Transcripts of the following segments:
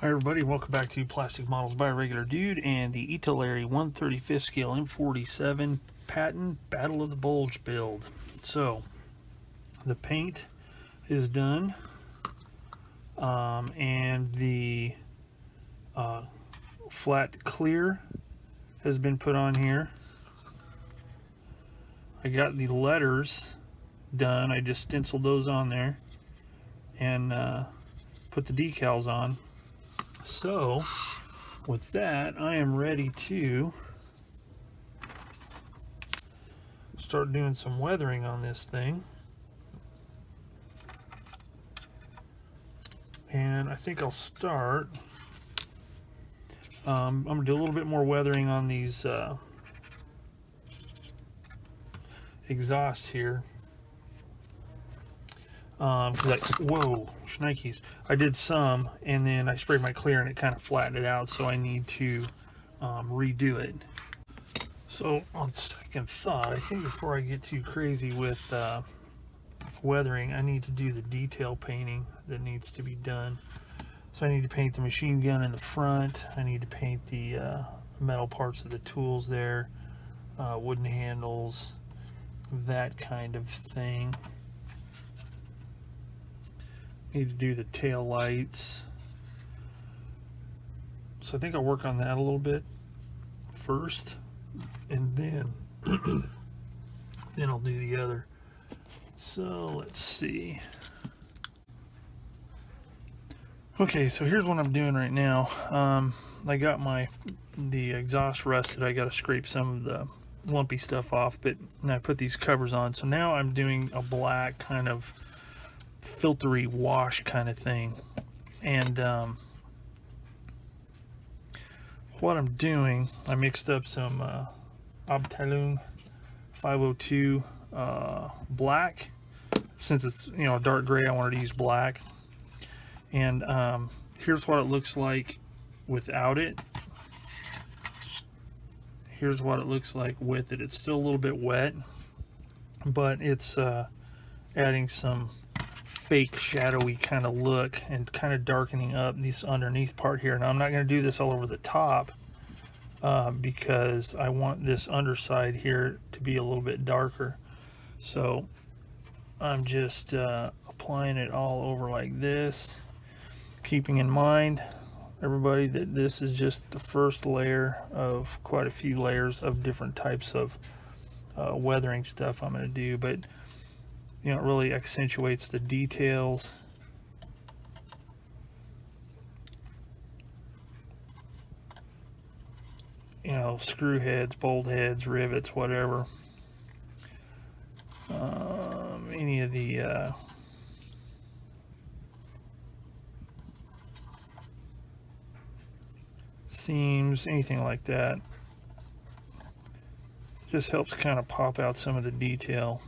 Hi everybody, welcome back to Plastic Models by a Regular Dude and the Italeri 1/35 scale M47 Patton Battle of the Bulge build. So, the paint is done, and the flat clear has been put on here. I got the letters done, I just stenciled those on there and put the decals on. So, with that, I am ready to start doing some weathering on this thing. And I think I'll start. I'm going to do a little bit more weathering on these exhausts here. Whoa, shnikes. I did some, and then I sprayed my clear, and it kind of flattened it out, so I need to redo it. So, on second thought, I think before I get too crazy with weathering, I need to do the detail painting that needs to be done. So I need to paint the machine gun in the front. I need to paint the metal parts of the tools there, wooden handles, that kind of thing. Need to do the tail lights. So I think I'll work on that a little bit first, and then then I'll do the other. So let's see. Okay, so here's what I'm doing right now. I got the exhaust rusted. I got to scrape some of the lumpy stuff off, but I put these covers on. So now I'm doing a black kind of filtery wash kind of thing. And what I'm doing, I mixed up some Untitled 502 black. Since it's a dark gray, I wanted to use black. And here's what it looks like without it. Here's what it looks like with it. It's still a little bit wet, but it's adding some fake shadowy kind of look and kind of darkening up this underneath part here. Now I'm not going to do this all over the top because I want this underside here to be a little bit darker. So I'm just applying it all over like this, keeping in mind, everybody, that this is just the first layer of quite a few layers of different types of weathering stuff I'm going to do, but it really accentuates the details. Screw heads, bolt heads, rivets, whatever. Any of the seams, anything like that. Just helps kind of pop out some of the detail.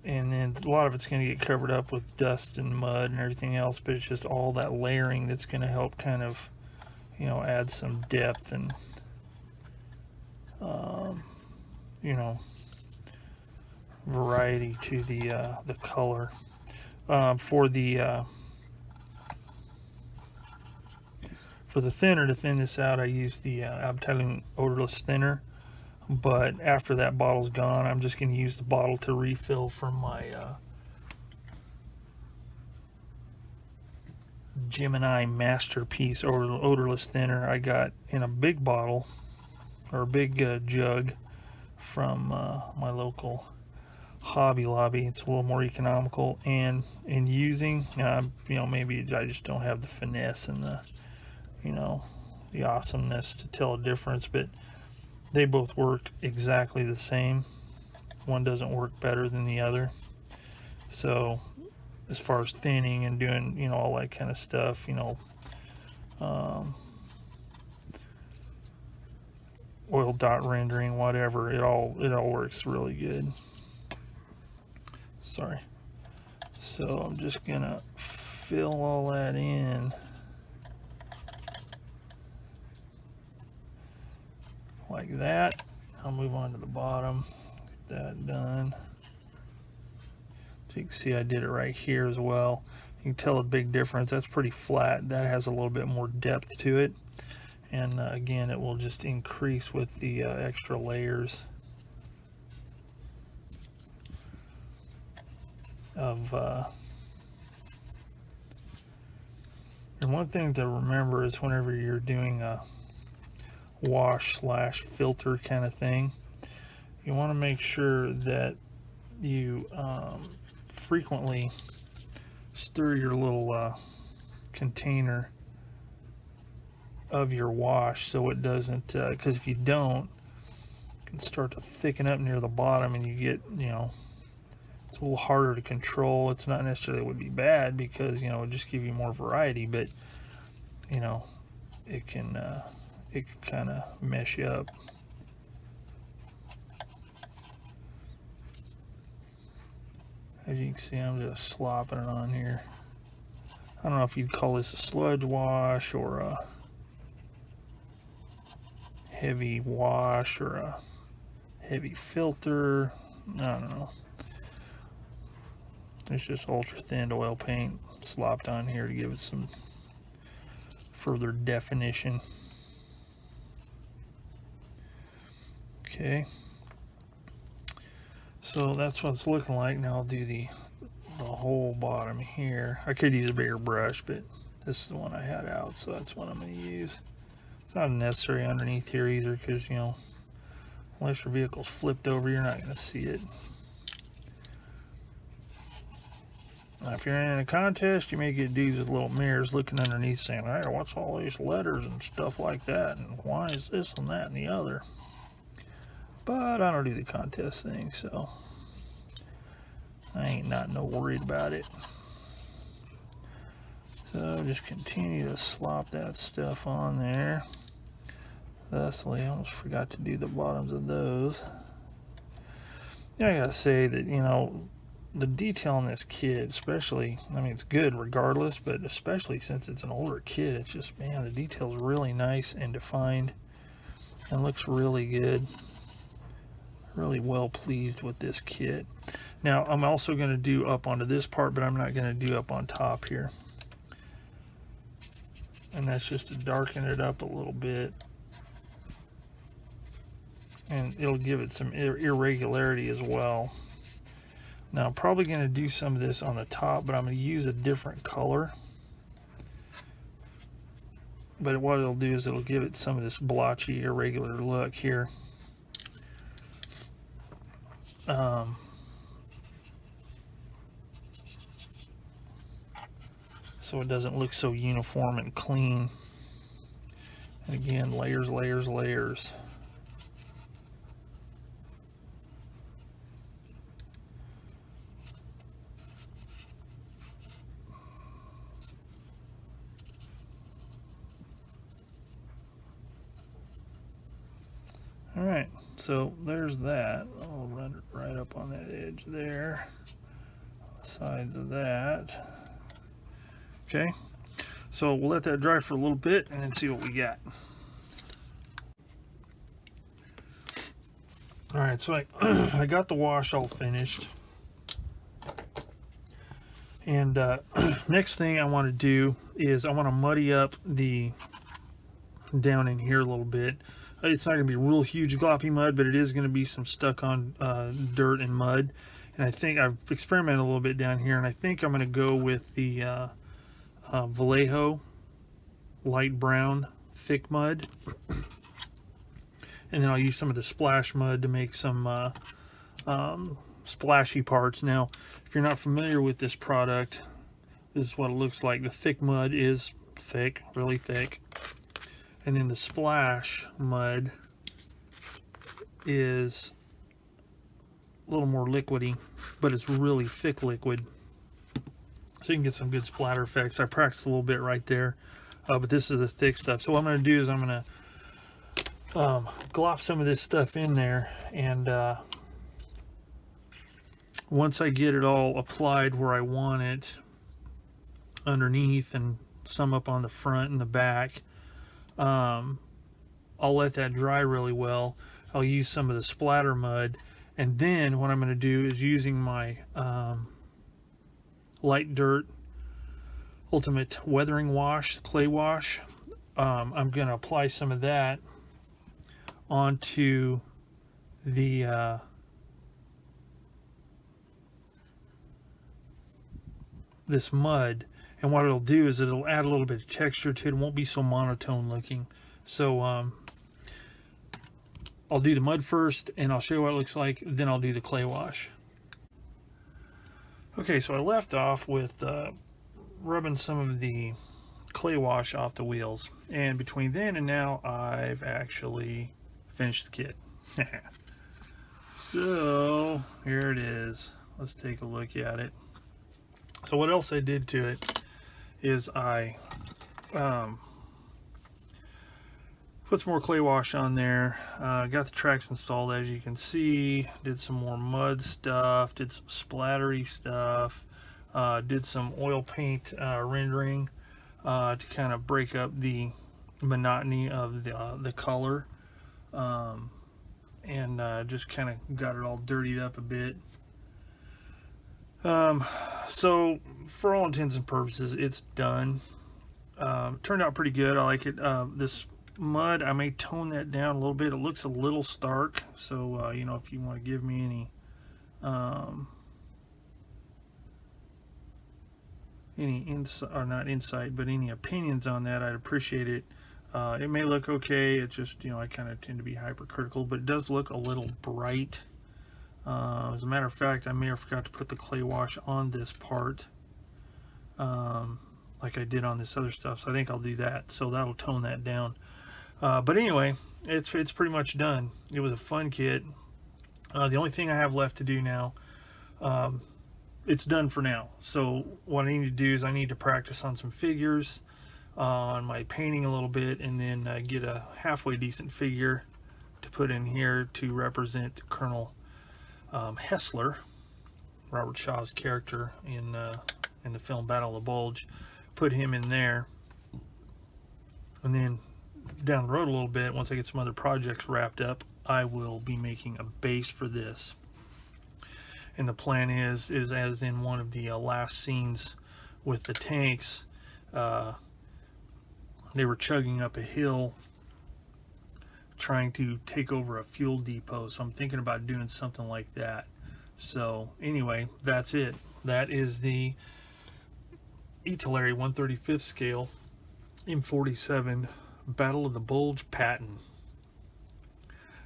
And then a lot of it's going to get covered up with dust and mud and everything else, but it's just all that layering that's going to help kind of, add some depth and, variety to the color. For the thinner, to thin this out, I use the Patton odorless thinner. But after that bottle's gone, I'm just going to use the bottle to refill from my Gemini Masterpiece odorless thinner I got in a big bottle, or a big jug, from my local Hobby Lobby. It's a little more economical, and in using, maybe I just don't have the finesse and the awesomeness to tell a difference, but they both work exactly the same. One doesn't work better than the other. So as far as thinning and doing all that kind of stuff, oil dot rendering, whatever, it all works really good. Sorry. So I'm just gonna fill all that in like that. I'll move on to the bottom, get that done. So you can see I did it right here as well. You can tell a big difference. That's pretty flat. That has a little bit more depth to it. And again, it will just increase with the extra layers of and one thing to remember is whenever you're doing a wash slash filter kind of thing, you want to make sure that you frequently stir your little container of your wash so it doesn't, because if you don't, it can start to thicken up near the bottom and you get, you know, it's a little harder to control. It's not necessarily would be bad because, you know, it would just give you more variety, but, you know, it can kind of mess you up. As you can see, I'm just slopping it on here. I don't know if you'd call this a sludge wash or a heavy wash or a heavy filter. I don't know. It's just ultra thin oil paint slopped on here to give it some further definition. Okay. So that's what it's looking like. Now I'll do the whole bottom here. I could use a bigger brush, but this is the one I had out, so that's what I'm going to use. It's not necessary underneath here either because, you know, unless your vehicle's flipped over, you're not going to see it. Now, if you're in a contest, you may get dudes with little mirrors looking underneath saying, hey, what's all these letters and stuff like that, and why is this and that and the other? But I don't do the contest thing, so I ain't no worried about it. So just continue to slop that stuff on there. Thusly, I almost forgot to do the bottoms of those. Yeah, I gotta say that, you know, the detail on this kid, especially, I mean, it's good regardless, but especially since it's an older kid, it's just, man, the detail's really nice and defined and looks really good. Really well pleased with this kit. Now, I'm also going to do up onto this part, but I'm not going to do up on top here. And that's just to darken it up a little bit. And it'll give it some irregularity as well. Now, I'm probably going to do some of this on the top, but I'm going to use a different color. But what it'll do is it'll give it some of this blotchy, irregular look here. So it doesn't look so uniform and clean. And again, layers, layers, layers. All right, so there's that. I'll run it right up on that edge there, the sides of that. Okay, so we'll let that dry for a little bit and then see what we got. All right, so I got the wash all finished. And next thing I want to do is I want to muddy up the down in here a little bit. It's not going to be real huge gloppy mud, but it is going to be some stuck on dirt and mud. And I think I've experimented a little bit down here, and I think I'm going to go with the Vallejo light brown thick mud. And then I'll use some of the splash mud to make some splashy parts. Now, if you're not familiar with this product, this is what it looks like. The thick mud is thick, really thick. And then the splash mud is a little more liquidy, but it's really thick liquid. So you can get some good splatter effects. I practiced a little bit right there, but this is the thick stuff. So what I'm going to do is I'm going to glop some of this stuff in there, and once I get it all applied where I want it, underneath and some up on the front and the back, I'll let that dry really well. I'll use some of the splatter mud, and then what I'm going to do is using my Light Dirt Ultimate Weathering Wash, clay wash. I'm going to apply some of that onto the this mud, and what it'll do is it'll add a little bit of texture to it. It won't be so monotone looking. So I'll do the mud first, and I'll show you what it looks like, then I'll do the clay wash. Okay, so I left off with rubbing some of the clay wash off the wheels, and between then and now I've actually finished the kit. So here it is. Let's take a look at it. So what else I did to it is I put some more clay wash on there, got the tracks installed, as you can see, did some more mud stuff, did some splattery stuff, did some oil paint rendering to kind of break up the monotony of the color, and just kind of got it all dirtied up a bit. So for all intents and purposes, it's done. Turned out pretty good. I like it. This mud, I may tone that down a little bit. It looks a little stark, so you know, if you want to give me any insight, or not insight, but any opinions on that, I'd appreciate it. It may look okay. It's just, you know, I kind of tend to be hypercritical, but it does look a little bright. As a matter of fact, I may have forgot to put the clay wash on this part, like I did on this other stuff, so I think I'll do that, so that'll tone that down. But anyway, it's pretty much done. It was a fun kit. The only thing I have left to do now, it's done for now. So what I need to do is I need to practice on some figures, on my painting a little bit, and then get a halfway decent figure to put in here to represent Colonel Hessler, Robert Shaw's character in the film Battle of the Bulge. Put him in there, and then down the road a little bit, once I get some other projects wrapped up, I will be making a base for this. And the plan is as in one of the last scenes with the tanks, they were chugging up a hill trying to take over a fuel depot, so I'm thinking about doing something like that. So anyway, that's it. That is the Italeri 1/35 scale M47 Battle of the Bulge Patton.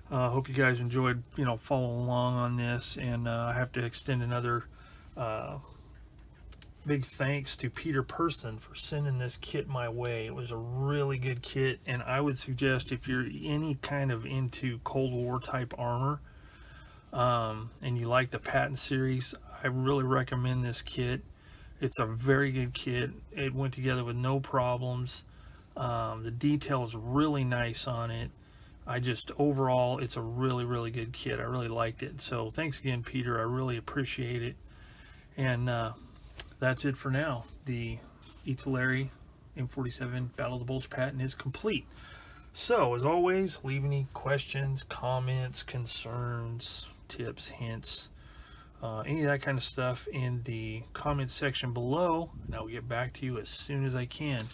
Hope you guys enjoyed, you know, following along on this, and I have to extend another big thanks to Peter Person for sending this kit my way. It was a really good kit, and I would suggest if you're any kind of into Cold War type armor, and you like the Patton series, I really recommend this kit. It's a very good kit. It went together with no problems. The detail is really nice on it. Overall, it's a really good kit. I really liked it. So thanks again, Peter. I really appreciate it. And that's it for now. The Italeri M47 Battle of the Bulge Patton is complete. So as always, leave any questions, comments, concerns, tips, hints, any of that kind of stuff in the comment section below, and I'll get back to you as soon as I can.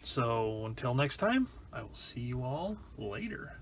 So until next time, I will see you all later.